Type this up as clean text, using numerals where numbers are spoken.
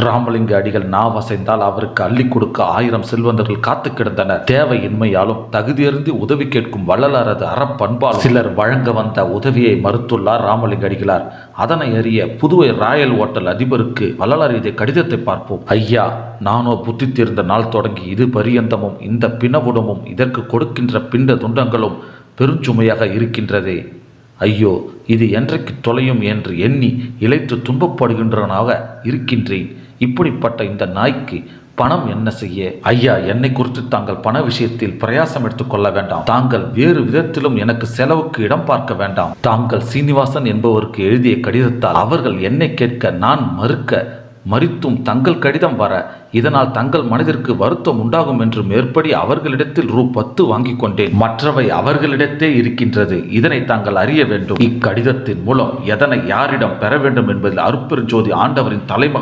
ராமலிங்க அடிகள் நாவசைந்தால் அவருக்கு அள்ளி கொடுக்க 1000 செல்வந்தர்கள் காத்து கிடந்தனர். தேவையின்மையாலும் தகுதியறிந்து உதவி கேட்கும் வள்ளலாரது அறப்பண்பால் சிலர் வழங்க வந்த உதவியை மறுத்துள்ளார் ராமலிங்க அடிகளார். அதனை அறிய புதுவை ராயல் ஹோட்டல் அதிபருக்கு வள்ளலார் எழுதிய கடிதத்தை பார்ப்போம். ஐயா, நானோ புத்தி தீர்ந்த நாள் தொடங்கி இது பரியந்தமும் இந்த பிணவுடமும் இதற்கு கொடுக்கின்ற பிண்ட துண்டங்களும் பெருஞ்சுமையாக இருக்கின்றதே. ஐயோ, இது என்றைக்கு தொலையும் என்று எண்ணி இழைத்து துன்பப்படுகின்றனாக இருக்கின்றேன். இப்படிப்பட்ட இந்த நாய்க்கு பணம் என்ன செய்ய? ஐயா, என்னை குறித்து தாங்கள் பண விஷயத்தில் பிரயாசம் எடுத்துக்கொள்ள வேண்டாம். தாங்கள் வேறு விதத்திலும் எனக்கு செலவுக்கு இடம் பார்க்க வேண்டாம். தாங்கள் சீனிவாசன் என்பவருக்கு எழுதிய கடிதத்தால் அவர்கள் என்னை கேட்க நான் மறித்தும் தங்கள் கடிதம் வர இதனால் தங்கள் மனதிற்கு வருத்தம் உண்டாகும் என்று மேற்படி அவர்களிடத்தில் ரூ. 10 வாங்கி கொண்டேன். மற்றவை அவர்களிடத்தே இருக்கின்றது. இதனை தாங்கள் அறிய வேண்டும். இக்கடிதத்தின் மூலம் எதனை யாரிடம் பெற வேண்டும் என்பதில் அருட்பெருஞ்சோதி ஆண்டவரின் தலைமகன்